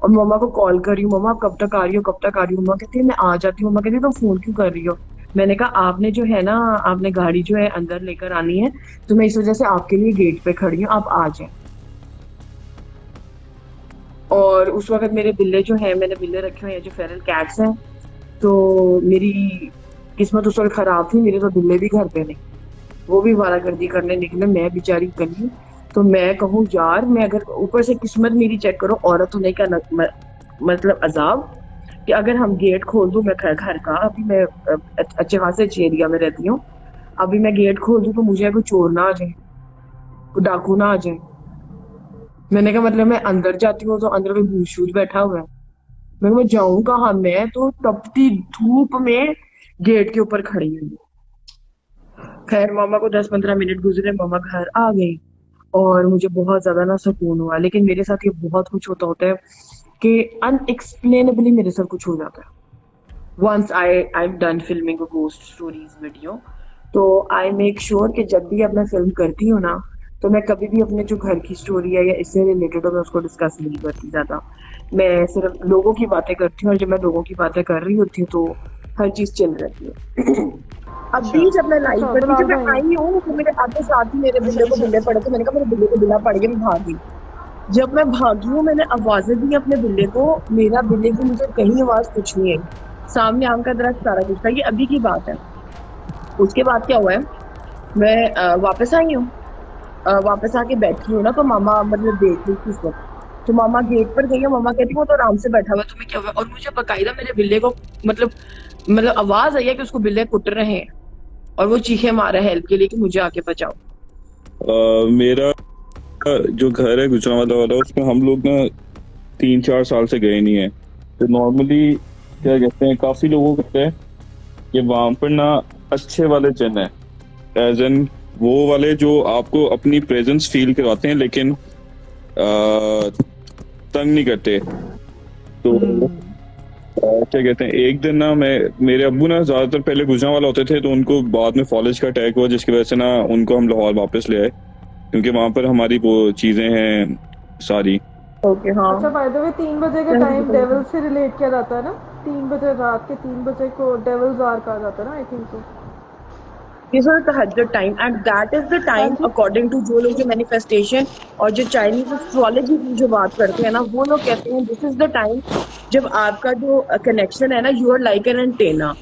और मम्मा को कॉल कर रही हूँ, मम्मा आप कब तक आ रही हो, कब तक आ रही हो? मम्मा कहती है मैं आ जाती हूँ। मम्मा कहती है तुम फोन क्यों कर रही हो? मैंने कहा आपने जो है ना, आपने गाड़ी जो है अंदर लेकर आनी है, तो मैं इस वजह से आपके लिए गेट पे खड़ी हूँ, आप आ जाए। और उस वक्त मेरे बिल्ले जो है, मैंने बिल्ले रखे हुए हैं जो फेरल कैट्स हैं, तो मेरी किस्मत उस वक्त खराब थी, मेरे तो बिल्ले भी घर पे नहीं, वो भी वारागर्दी करने निकले, मैं बेचारी कली। तो मैं कहूँ यार, मैं अगर ऊपर से किस्मत मेरी चेक करो, औरत होने का मतलब अजाब, कि अगर हम गेट खोल दूं, मैं घर का, अभी मैं अच्छे खासे अच्छे एरिया में रहती हूँ, अभी मैं गेट खोल दूं तो मुझे कोई चोर ना आ जाए, कोई डाकू ना आ जाए। मैंने कहा मतलब मैं अंदर जाती हूँ तो अंदर कोई भूत बैठा हुआ है, मैं जाऊं कहाँ? मैं तो तपती धूप में गेट के ऊपर खड़ी हुई। खैर मामा को 10-15 मिनट गुजरे, मामा घर आ गई और मुझे बहुत ज्यादा ना सुकून हुआ। लेकिन मेरे साथ ये बहुत कुछ होता है कि अनएक्सप्लेनेबली मेरे साथ कुछ हो जाता है। Once I done filming ghost stories video, तो आई मेक श्योर कि जब भी अब मैं फिल्म करती हूँ ना, तो मैं कभी भी अपने जो घर की स्टोरी है या इससे रिलेटेड हो, मैं उसको डिस्कस नहीं करती ज्यादा। मैं सिर्फ लोगों की बातें करती हूँ और जब मैं लोगों की बातें कर रही होती हूँ तो हर चीज चल रहती है। अभी जब मैं लाइव पर थी, जब मैं आई हूँ तो मेरे आते साथ ही मेरे बिल्ले को बिल्ले पड़े, तो मैंने कहा मेरे बिल्ले को बिल्ला पड़ गया, मैं भागी। जब मैं भागी हूँ, मैंने आवाजें दी अपने बिल्ले को, मेरा बिल्ले की मुझे कहीं आवाज कुछ नहीं आई, सामने आम का दरख्त सारा कुछ था। ये अभी की बात है। उसके बाद क्या हुआ है, मैं वापस आई हूँ, वापस आके बैठी हूँ ना, तो मामा मतलब देख रही थी उस वक्त, तो मामा गेट पर गई है, मामा कहती वो तो आराम से बैठा हुआ, तुम्हें क्या हुआ? और मुझे बकायदा मेरे बिल्ले को मतलब आवाज आई है कि उसको बिल्ले कुट रहे हैं और वो चीखे मार रहा है हेल्प के लिए कि मुझे आके बचाओ। मेरा जो घर है गुजरांवाला वाला, उसमें हम लोग ना 3-4 साल से गए नहीं है। तो नॉर्मली क्या कहते हैं, काफी लोगों को कहते हैं कि वहां पर ना अच्छे वाले जिन है, एज एन वो वाले जो आपको अपनी प्रेजेंस फील करवाते हैं लेकिन तंग नहीं करते। तो क्या कहते हैं, एक दिन ना मेरे अब्बू ना ज्यादातर पहले गुजरांवाला होते थे, तो उनको बाद में फॉलेज का अटैक हुआ, जिसकी वजह से ना उनको हम लाहौर वापस ले आए, क्योंकि वहां पर हमारी वो चीजें हैं सारी। ओके हाँ। अच्छा बाय द वे 3 बजे का टाइम डेविल से रिलेट किया जाता है ना, 3 बजे रात के 3 बजे को डेविल्स आवर कहा जाता है ना, I think so. This was तहज्जुद time and that is the time according to जो लोग जो मैनिफेस्टेशन और जो चाइनीज एस्ट्रोलॉजी की जो बात करते हैं ना, वो लोग कहते हैं दिस इज द टाइम जब आपका जो कनेक्शन है ना, you are like an antenna,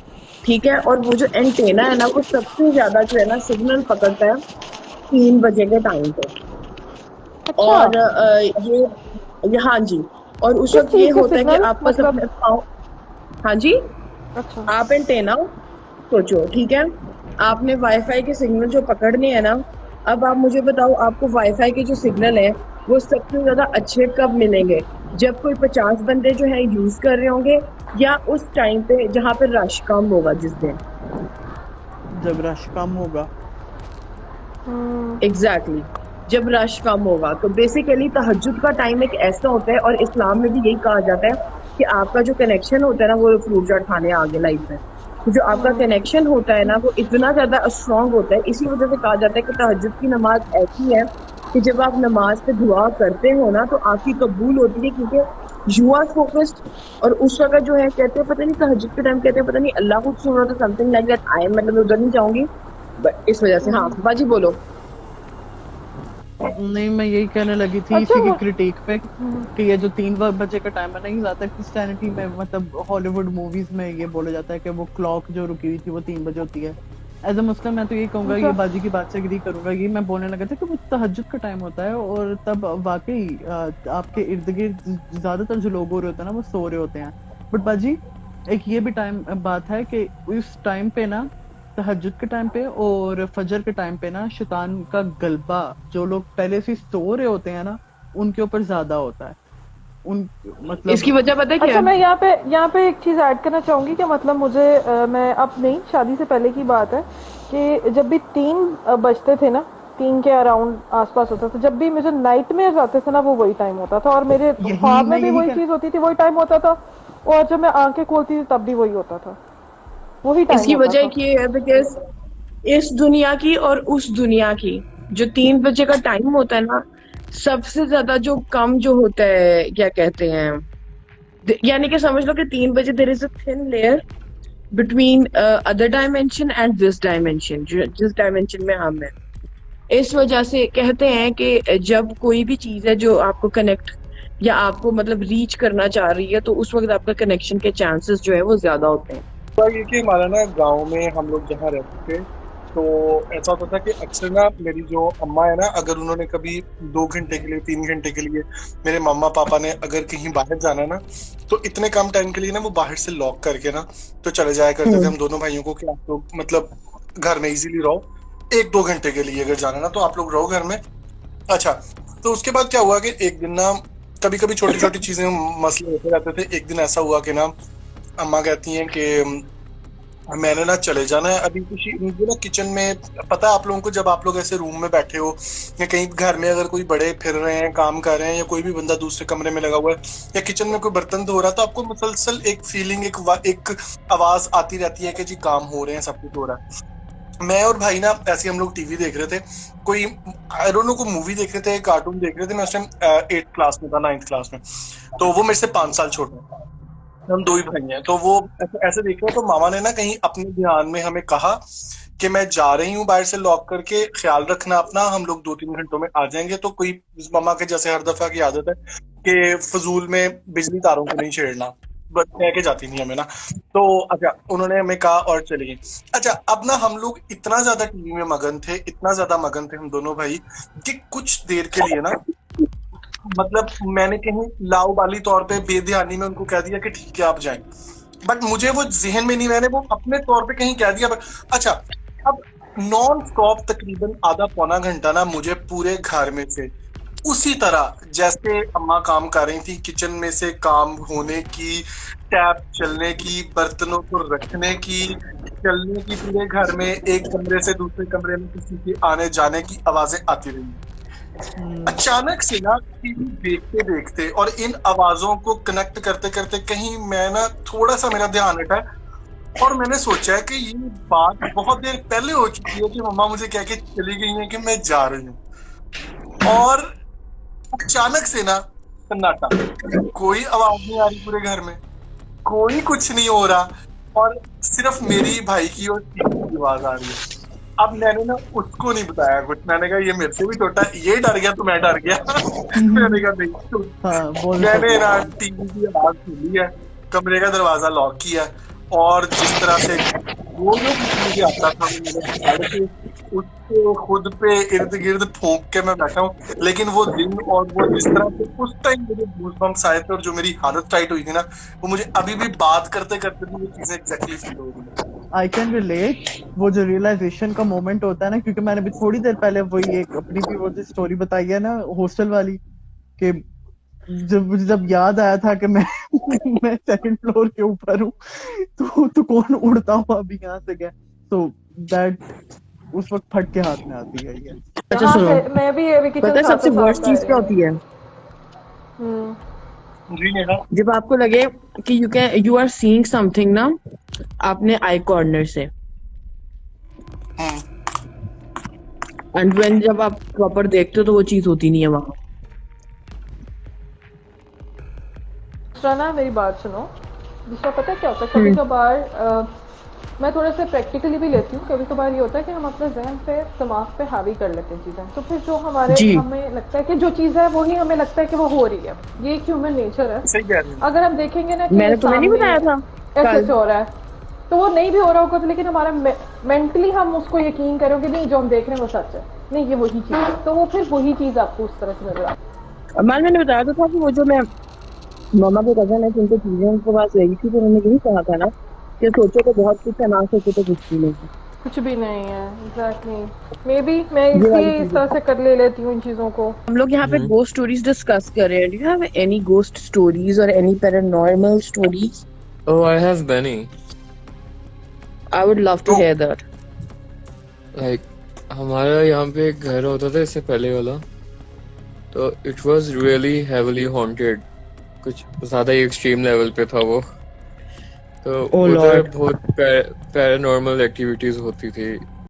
ठीक है? और वो जो एंटेना है ना, वो सबसे ज्यादा जो है ना सिग्नल पकड़ता है 3 बजे के टाइम पे। अच्छा, और ये हाँ जी, और उस किस वक्त ये चीज के होता है कि सिग्नल आप बस मतलब? अपने पाँव, हाँ जी, अच्छा। आप एंटेना सोचो, ठीक है, आपने वाईफाई के सिग्नल जो पकड़ने हैं ना, अब आप मुझे बताओ, आपको वाईफाई के जो सिग्नल है वो सबसे ज्यादा अच्छे कब मिलेंगे? जब कोई 50 बंदे जो है यूज कर रहे होंगे, या उस टाइम पे जहाँ पे रश कम होगा जिस दिन। जब रश कम होगा। एग्जैक्टली जब रश कम होगा, तो बेसिकली तहज्जुद का टाइम एक ऐसा होता है, और इस्लाम में भी यही कहा जाता है कि आपका जो कनेक्शन होता है ना, वो फ्रूट चाट खाने आगे लाइफ में, तो जो आपका कनेक्शन होता है ना, वो इतना ज्यादा स्ट्रांग होता है। इसी वजह से कहा जाता है कि तहज्जुद की नमाज ऐसी है कि जब आप नमाज पे दुआ करते हो ना, तो आपकी कबूल होती है, क्योंकि यू आर फोकस्ड। और उस वक्त जो है, कहते हैं पता नहीं तहज्जुद के टाइम कहते हैं पता नहीं अल्लाह को सुन रहा था, समथिंग लाइक दैट, आई मतलब उधर नहीं जाऊंगी, बट इस वजह से। हाँ बाजी बोलो। नहीं, मैं यही कहने लगी थी अच्छा इसी की वो क्रिटिक पे कि ये जो 3 बजे का टाइम है ना, ये ज्यादा क्रिश्चियनिटी में, मतलब हॉलीवुड मूवीज में ये बोला जाता है कि वो क्लॉक जो रुकी हुई थी वो 3 बजे होती है। एज अ मुस्लिम मैं तो यही कहूंगा, ये अच्छा बाजी की बात से एग्री करूंगा, ये मैं बोलने लगा था कि वो तहज्जुद का टाइम होता है, और तब वाकई आपके इर्द गिर्द ज्यादातर जो लोग हो रहे होते हैं ना, वो सो रहे होते हैं। बट बाजी, एक ये भी टाइम बात है कि उस टाइम पे ना, तहज्जुद के टाइम पे और फजर के टाइम पे ना, शैतान का गलबा जो लोग पहले से सो रहे होते हैं ना, उनके ऊपर ज्यादा होता है। उन इसकी मतलब वजह पता है क्या अच्छा, है? मैं यहाँ पे एक चीज ऐड करना चाहूंगी कि मतलब मुझे मैं अब नहीं, शादी से पहले की बात है कि जब भी 3 बजते थे ना, 3 के अराउंड आसपास होता था, जब भी मुझे नाइट में आते थे ना, वो वही टाइम होता था, और मेरे यही ख्वाब मैं में भी यही वही कर चीज होती थी, वही टाइम होता था, और जब मैं आंखें खोलती थी तब भी वही होता था, वही टाइम इसकी होता वजह था। ये है बिकॉज इस दुनिया की और उस दुनिया की जो 3 बजे का टाइम होता है ना, सबसे ज्यादा जो कम जो होता है, क्या कहते हैं, यानी कि समझ लो कि 3 बजे there is a thin layer between other dimension and this dimension, जिस डायमेंशन में हम हैं। इस वजह से कहते हैं कि जब कोई भी चीज है जो आपको कनेक्ट या आपको मतलब रीच करना चाह रही है, तो उस वक्त आपका कनेक्शन के चांसेस जो है वो ज्यादा होते हैं। हुआ ये कि हमारा ना गांव में हम लोग जहाँ रहते थे, तो ऐसा होता था कि अक्सर ना मेरी जो अम्मा है ना, अगर उन्होंने कभी 2 घंटे के लिए 3 घंटे के लिए, मेरे मम्मा पापा ने अगर कहीं बाहर जाना है ना, तो इतने कम टाइम के लिए ना वो बाहर से लॉक करके ना तो चले जाया करते थे हम्म। हम दोनों भाइयों को कि आप लोग मतलब घर में इजीली रहो, 1-2 घंटे के लिए अगर जाना ना तो आप लोग रहो घर में। अच्छा, तो उसके बाद क्या हुआ कि एक दिन ना, कभी कभी छोटी छोटी चीजें मसले होते रहते थे। एक दिन ऐसा हुआ कि ना अम्मा कहती हैं कि मैंने ना चले जाना है अभी किसी मुझे ना किचन में, पता है आप लोगों को, जब आप लोग ऐसे रूम में बैठे हो या कहीं घर में अगर कोई बड़े फिर रहे हैं काम कर रहे हैं, या कोई भी बंदा दूसरे कमरे में लगा हुआ है, या किचन में कोई बर्तन धो रहा है, तो आपको मुसलसल एक फीलिंग, एक आवाज आती रहती है कि जी काम हो रहे हैं, सब कुछ हो रहा है। मैं और भाई ना ऐसे हम लोग टीवी देख रहे थे, कोई आई डोंट नो कोई मूवी देख रहे थे, कार्टून देख रहे थे। मैं उस टाइम 8th क्लास में था, 9th क्लास में, तो वो मेरे से 5 साल छोटा है, हम दो ही भाई हैं। तो वो ऐसे देख रहे, तो मामा ने ना कहीं अपने ध्यान में हमें कहा कि मैं जा रही हूँ बाहर से लॉक करके, ख्याल रखना अपना, हम लोग 2-3 घंटों में आ जाएंगे। तो कोई मामा के जैसे हर दफा की आदत है कि फजूल में बिजली तारों को नहीं छेड़ना, बस कह के जाती नहीं हमें ना। तो अच्छा, उन्होंने हमें कहा और चले गए। अच्छा, अब ना हम लोग इतना ज्यादा टीवी में मगन थे, इतना ज्यादा मगन थे हम दोनों भाई, कि कुछ देर के लिए ना, मतलब मैंने कहीं लाउबाली तौर पे बेध्यानी में उनको कह दिया कि ठीक है आप जाएं, बट मुझे वो जहन में नहीं, मैंने वो अपने तौर पे कहीं कह दिया। अच्छा, अब नॉन स्टॉप तकरीबन आधा पौना घंटा ना मुझे पूरे घर में से उसी तरह जैसे अम्मा काम कर रही थी, किचन में से काम होने की, टैप चलने की, बर्तनों को रखने की, चलने की, पूरे घर में एक कमरे से दूसरे कमरे में किसी के आने जाने की आवाजें आती रही। अचानक से ना टीवी देखते देखते और इन आवाजों को कनेक्ट करते करते कहीं मैं ना, थोड़ा सा मेरा ध्यान हटा और मैंने सोचा है कि ये बात बहुत देर पहले हो चुकी है कि मम्मा मुझे कह के चली गई है कि मैं जा रही हूँ। और अचानक से ना सन्नाटा, कोई आवाज नहीं आ रही पूरे घर में, कोई कुछ नहीं हो रहा, और सिर्फ मेरी भाई की और टीवी की आवाज आ रही है। अब मैंने ना उसको नहीं बताया कुछ, मैंने कहा ये मेरे से भी छोटा है, ये डर गया तो मैं डर गया। मैंने कहा नहीं, हाँ, बोल मैंने सकते ना हैं। टीवी की आवाज सुनी है, कमरे का दरवाजा लॉक किया, और जिस तरह से वो जो मुझे आता था वो मेरे घर से उसको खुद पे इर्द गिर्द फूंक के मैं बैठा हूँ, लेकिन वो दिन और वो जिस तरह से उस टाइम मुझे गूज़बम्प्स आए थे और जो मेरी हालत टाइट हुई थी ना, वो मुझे अभी भी बात करते करते भी वो चीजें एग्जैक्टली फील हो रही है। I can relate. वो जो रियलाइजेशन का मोमेंट होता है ना, क्योंकि मैंने भी थोड़ी देर पहले वही एक अपनी भी वो जो स्टोरी बताई है ना हॉस्टल वाली, कि जब मुझे जब याद आया था कि मैं मैं सेकंड फ्लोर के ऊपर हूँ, तो कौन उड़ता हुआ अभी यहाँ से गया, तो दैट उस वक्त फट के हाथ में आती है ये। अच्छा हाँ, सुनो, मैं भी अभी किचन पता है साफ सबसे साफ वर्स्ट कर चीज रही क्या हूँ। होती है? जी नेहा, जब आपको लगे कि यू आर सीइंग समथिंग ना आपने आई कॉर्नर से, एंड व्हेन जब आप प्रॉपर देखते हो तो वो चीज होती नहीं है वहां। दूसरा ना, मेरी बात सुनो। दूसरा पता है क्या होता है, कभी कभार मैं थोड़ा सा प्रैक्टिकली भी लेती हूँ। कभी कभार ये होता है कि हम अपने जहन पे, दिमाग पे हावी कर लेते हैं चीज़ें, तो फिर जो जी। हमें लगता है कि जो चीज़ है वही हमें लगता है कि वो हो रही है। ये एक ह्यूमन नेचर है। सही कह रही है। अगर हम देखेंगे ना कि मैंने तुम्हें नहीं सामने बताया था ऐसे कल? ऐसे हो रहा है, तो वो नहीं भी हो रहा होगा, तो लेकिन हमारा मेंटली हम उसको यकीन करेंगे नहीं, जो हम देख रहे हैं वो सच है, नहीं ये वही चीज़ है, तो वो फिर वही चीज़ आपको उस तरह से नजर आती है। मैंने बताया तो था कि वो जो मैं मामा के कजन है जिनको चीजें उनके पास गई थी, तो उन्होंने यही कहा था ना कि सोचो तो बहुत कुछ है, ना सोचो तो कुछ भी नहीं। कुछ भी नहीं है। एग्जैक्टली। मे बी मैं ये वाली इसलिए इस चीज तरह से कर ले लेती हूँ इन चीज़ों को। हम लोग यहाँ पे गोस्ट स्टोरीज डिस्कस कर रहे हैं। Do you have any ghost stories or any paranormal stories? Oh, I have many. I would love to hear that. Like, हमारा यहाँ पे एक घर होता था इससे पहले वाला, तो it was really heavily haunted. कुछ ज्यादा ही एक्सट्रीम लेवल पे था वो। तो Oh उधर Lord. बहुत पैरानॉर्मल एक्टिविटीज होती थी।